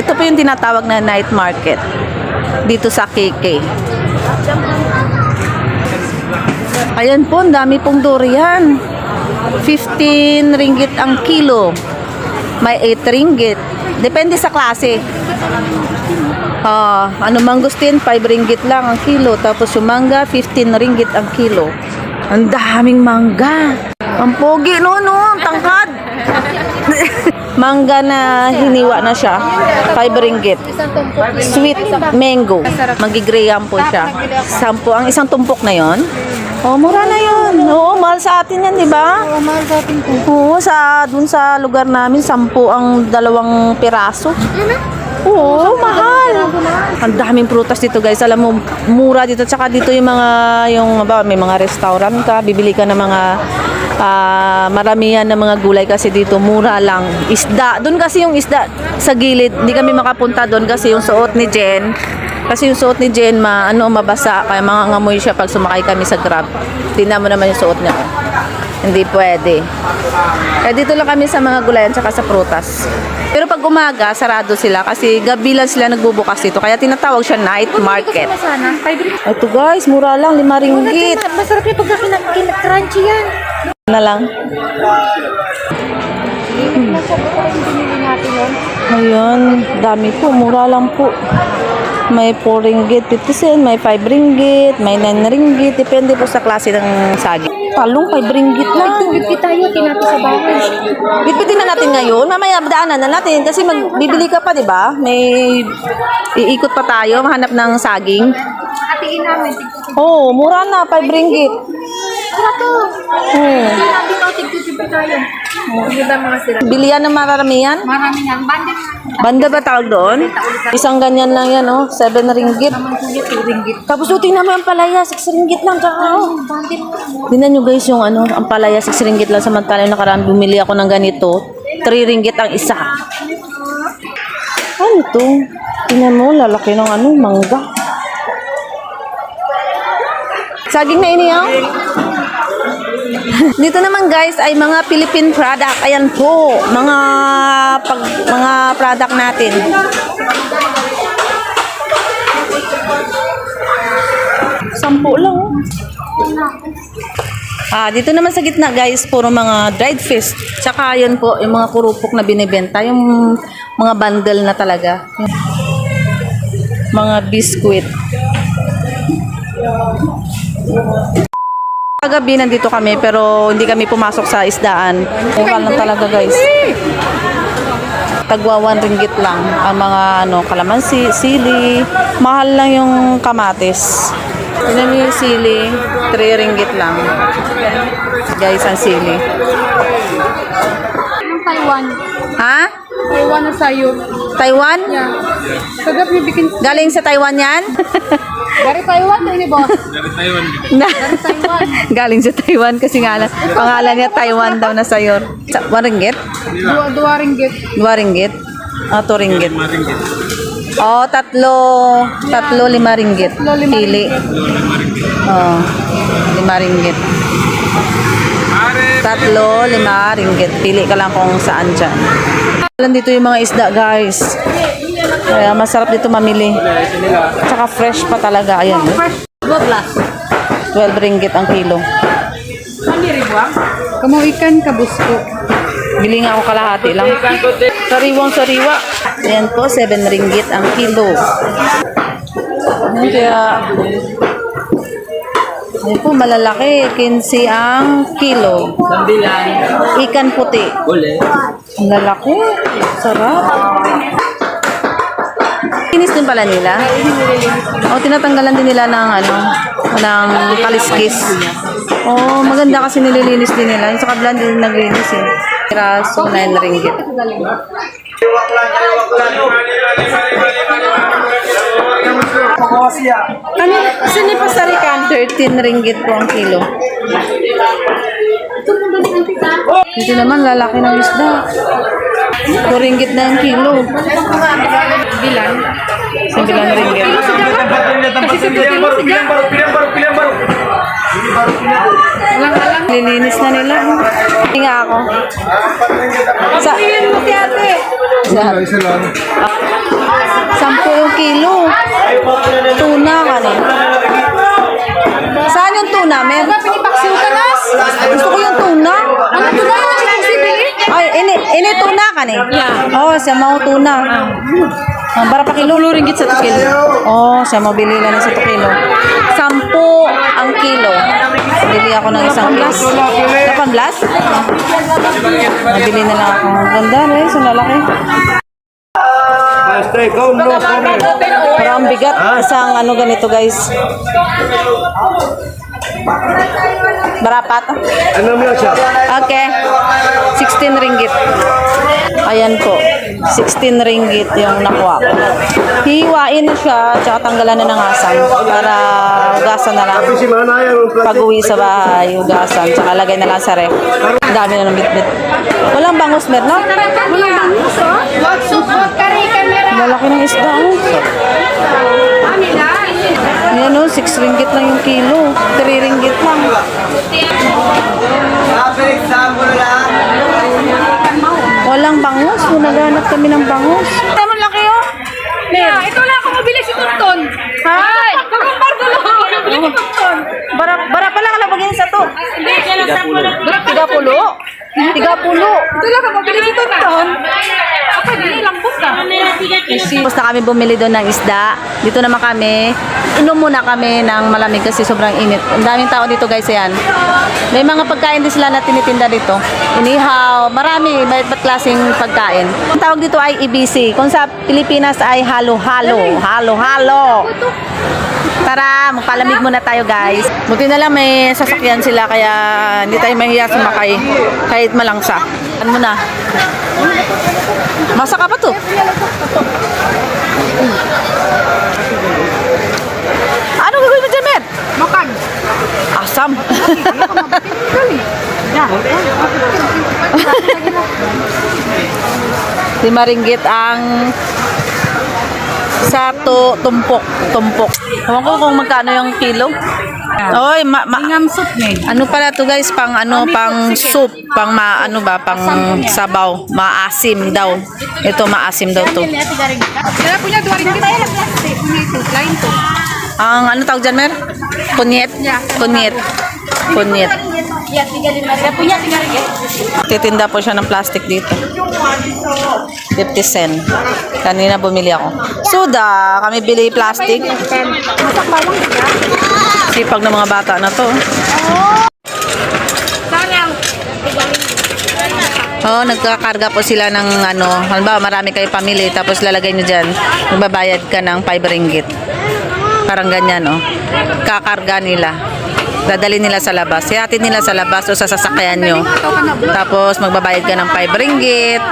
Ito po yung tinatawag na night market dito sa KK. Ayan po, ang dami pong durian. 15 ringgit ang kilo. May 8 ringgit. Depende sa klase. Ano mangustin, 5 ringgit lang ang kilo. Tapos yung mangga, 15 ringgit ang kilo. Ang daming mangga. Ang pogi, no, tangkad. Mangga na hiniwa na siya, 5 ringgit. Sweet mango. Magigraham po siya. 10 ang isang tumpok na yon. Oh, mura na yun. Oo, mahal sa atin yan, di ba? Oo, mahal sa atin po. Oo, dun sa lugar namin, 10 ang 2 piraso. Oo, mahal. Ang daming prutas dito, guys. Alam mo, mura dito. Tsaka dito yung may mga restaurant ka, bibili ka ng mga maramihan ng mga gulay kasi dito, mura lang. Isda. Doon kasi yung isda sa gilid. Hindi kami makapunta doon kasi yung suot ni Jen. Mabasa. Kaya mangangamoy siya pag sumakay kami sa Grab. Tingnan mo naman yung suot niya. Hindi pwede. Kaya dito lang kami sa mga gulayan tsaka sa prutas. Pero pag umaga, sarado sila kasi gabi lang sila nagbubukas dito. Kaya tinatawag siya night market. Ito guys, mura lang, 5 ringgit. Masarap yung pagka crunchy yan. Na lang. Ayun, dami po, mura lang po. May 4 ringgit, 50 cent, may 5 ringgit, may 9 ringgit. Depende po sa klase ng saging. Talong, 5 ringgit lang. Bitbit tayo, tinato sa bahay. Bitbitin na natin ngayon. Mamaya daanan na natin kasi magbibili ka pa, di ba? May iikot pa tayo, mahanap ng saging. Hatiin namin. Oh, mura na, 5 ringgit. Mura to. Oh. Natin ako, tigtutibit tayo. Maganda mga sila. Bilian ng maramihan? Marami yan. Bandit. Banda ba tawag doon? Isang ganyan lang yan, oh. 7 ringgit. Naman kuya, 2 ringgit. Tapos tingnan mo ang palaya, 6 ringgit lang. Tsaka, oh. Bandit. Tingnan nyo guys yung ang palaya, 6 ringgit lang. Samantala yung nakaraan, bumili ako ng ganito. 3 ringgit ang isa. Ano to? Tingnan mo, lalaki ng mangga. Saging na iniyaw? Dito naman guys ay mga Philippine product. Ayan po, mga product natin. Sampu lang, oh. Dito naman sa gitna guys, puro mga dried fish. Tsaka yan po, yung mga kurupok na binibenta. Yung mga bundle na talaga. Mga biskuit. Kagabi nandito kami pero hindi kami pumasok sa isdaan. Mura lang talaga guys. Tagwa 1 ringgit lang ang mga kalamansi, sili. Mahal lang yung kamatis. Tignan niyo yung sili, 3 ringgit lang. Guys, ang sili. Taiwan. Ha? Taiwan na sa'yo. Taiwan? Yeah. Sagap niyo bikin. Galing sa Taiwan yan? Dari Taiwan to ni boss. Na, Dari Taiwan. galing sa Taiwan kasi nga pangalan niya Taiwan daw na sayor. 1 ringgit? 2 ringgit. 2 ringgit? 2 ringgit. Oh, tatlo 5 ringgit. Pili. Oh, 5 ringgit. 3, 5 ringgit. Pili ka lang kung saan dyan. Dito yung mga isda guys. Kaya masarap dito mamili. Tsaka fresh pa talaga. Ayan. 12 ringgit ang kilo. Kamu ikan kabusko. Bili nga ako kalahati lang. Sariwang-sariwa. Ayan po, 7 ringgit ang kilo. Kaya, ayun po, malalaki. 15 ang kilo. Ikan puti. Ang lalaki. Sarap. Kinis din pala nila. Tinatanggalan din nila ng ng kaliskis. Maganda kasi nililinis din nila. Sa kabila din naglinis eh. Piraso 9 ringgit. Sini pasarikan. 13 ringgit po ang kilo. Dito naman lalaki ng isda. 2 ringgit na ang kilo. Bilan. 9 ringgit. Lilinis na nila. Hinga ako. Sa, Sampo yung kilo. Tuna ka na. Saan yung tuna, Mer? Pinipaksiw ka nas. Gusto ko yung tuna. Ano tuna yung sinisibili? Ay, ini tuna ka ni? Yeah. Oh, siya mau tuna. Bara pa kilo. 10 ringgit sa kilo. Oh, siya mau bili lang sa 1 kilo. 10 ang kilo. Bili ako ng isang kilo. 18? Nabili na lang ako. Ganda, guys. Ang lalaki. Pero ang bigat. Isang ano ganito, guys. Barapat. Ano mo siya? Okay. 16 ringgit. Ayan po. 16 ringgit yung nakuha ko. Hiwain na siya, tsaka tanggalan na ng asam para hugasan na lang. Si Manaya yung Pag uwi sa bahay, hugasan, tsaka lagay na lang sa ref. Ang dami na ng bitbit. Walang bangus, Mer, no? Walang bangus, oh. What karikan meron? Lalaki ng isda, oh. Amila. Ayan, oh, 6 ringgit lang yung kilo. 3 ringgit lang. Walang bangus. Naghanap kami ng bangus. Tama laki, oh. Yeah, ito lang ako mabili si Tonton. Hi! Pagkumparto lang ako mabili si Tonton. Bara pala kalabagin sa to. Hindi, kaya lang 30? 30? Ito lang ako mabili si Tonton. Ako, di lang ka. Tapos na kami bumili doon ng isda. Dito naman kami. Inom muna kami ng malamig kasi sobrang init. Ang daming tao dito, guys, yan. May mga pagkain din sila na tinitinda dito. Inihaw, marami, iba't klaseng pagkain. Ang tawag dito ay EBC. Kung sa Pilipinas ay halo-halo. Halo-halo. Tara, magpalamig muna tayo, guys. Buti na lang may sasakyan sila kaya hindi tayo mahiya sumakay kahit malangsa. Ano na? Masa ka pa to? Ano gagawin mo dyan, Mer? Makan. Asam. Lima ringgit ang sa tumpok. Ewan ko kung magkano yung kilo. Oy, Ingam soup ni. ano pala to, guys, pang pang soup, pang pang sabaw, maasim daw. Ito maasim daw to. Kaya punya 2 ringgit. Plastic. Punya ito. Lain to. Ang ano tawag dyan, Mer? Kunyet? Kunyet. Kunyet. Ya, 35. Kaya punya 3 ringgit. Titinda po siya ng plastic dito. 50 cent. Kanina bumili ako. Soda, kami bili plastic. Masak bawang ka. Sipag ng mga bata na to. Sayang. Oo, nagkakarga po sila ng ano, halimbawa marami kayo pamili, tapos lalagay nyo dyan, magbabayad ka ng 5 ringgit. Parang ganyan, oh. Kakarga nila. Dadali nila sa labas. Ihatid nila sa labas o sa sasakyan nyo. Tapos magbabayad ka ng 5 ringgit.